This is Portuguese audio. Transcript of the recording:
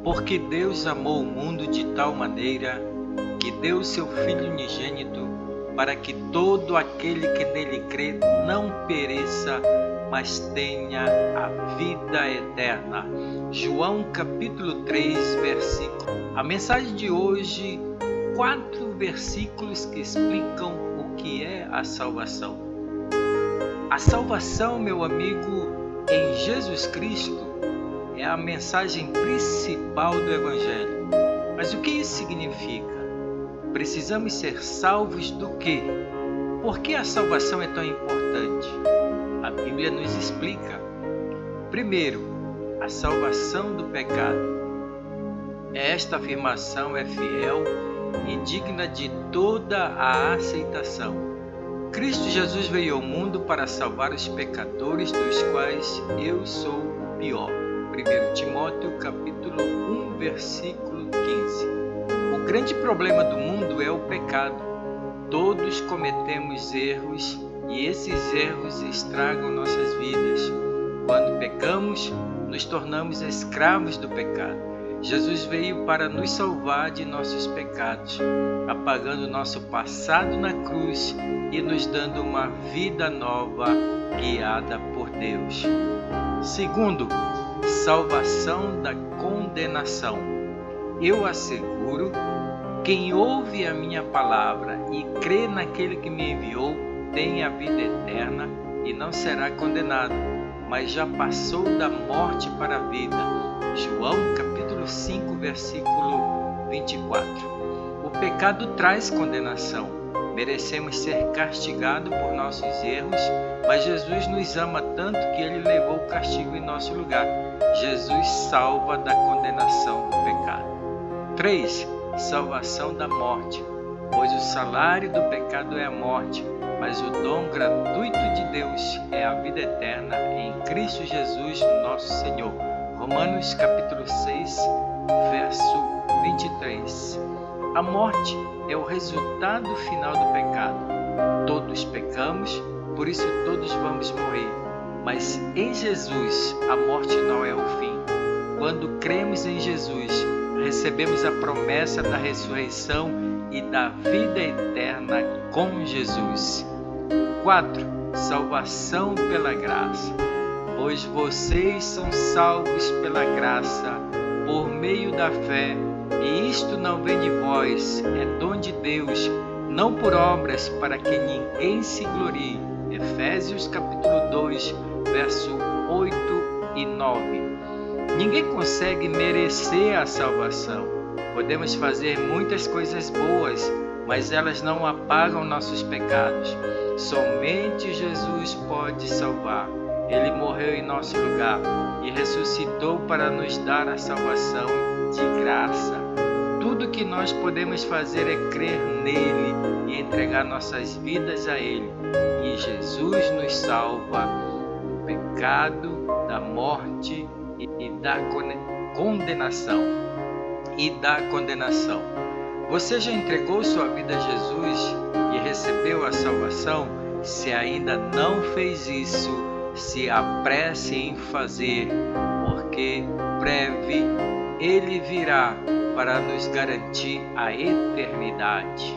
Porque Deus amou o mundo de tal maneira que deu seu Filho unigênito para que todo aquele que nele crê não pereça, mas tenha a vida eterna. João capítulo 3, versículo. A mensagem de hoje, 4 versículos que explicam o que é a salvação. A salvação, meu amigo, em Jesus Cristo, é a mensagem principal do Evangelho. Mas o que isso significa? Precisamos ser salvos do quê? Por que a salvação é tão importante? A Bíblia nos explica. Primeiro, a salvação do pecado. Esta afirmação é fiel e digna de toda a aceitação. Cristo Jesus veio ao mundo para salvar os pecadores, dos quais eu sou o pior. 1 Timóteo capítulo 1, versículo 15. O grande problema do mundo é o pecado. Todos cometemos erros e esses erros estragam nossas vidas. Quando pecamos, nos tornamos escravos do pecado. Jesus veio para nos salvar de nossos pecados, apagando nosso passado na cruz e nos dando uma vida nova guiada por Deus. Segundo, salvação da condenação. Eu asseguro, quem ouve a minha palavra e crê naquele que me enviou, tem a vida eterna e não será condenado, mas já passou da morte para a vida. João capítulo 5, versículo 24. O pecado traz condenação. Merecemos ser castigados por nossos erros, mas Jesus nos ama tanto que Ele levou o castigo em nosso lugar. Jesus salva da condenação do pecado. 3. Salvação da morte. Pois o salário do pecado é a morte, mas o dom gratuito de Deus é a vida eterna em Cristo Jesus, nosso Senhor. Romanos capítulo 6, verso 23. A morte é o resultado final do pecado. Todos pecamos, por isso todos vamos morrer. Mas em Jesus, a morte não é o fim. Quando cremos em Jesus, recebemos a promessa da ressurreição e da vida eterna com Jesus. 4. Salvação pela graça. Pois vocês são salvos pela graça, por meio da fé, e isto não vem de vós, é dom de Deus, não por obras, para que ninguém se glorie. Efésios capítulo 2, verso 8 e 9. Ninguém consegue merecer a salvação. Podemos fazer muitas coisas boas, mas elas não apagam nossos pecados. Somente Jesus pode salvar. Ele morreu em nosso lugar e ressuscitou para nos dar a salvação de graça. Tudo que nós podemos fazer é crer nele e entregar nossas vidas a ele. E Jesus nos salva do pecado, da morte e da condenação. Você já entregou sua vida a Jesus e recebeu a salvação? Se ainda não fez isso, se apresse em fazer, porque breve Ele virá para nos garantir a eternidade.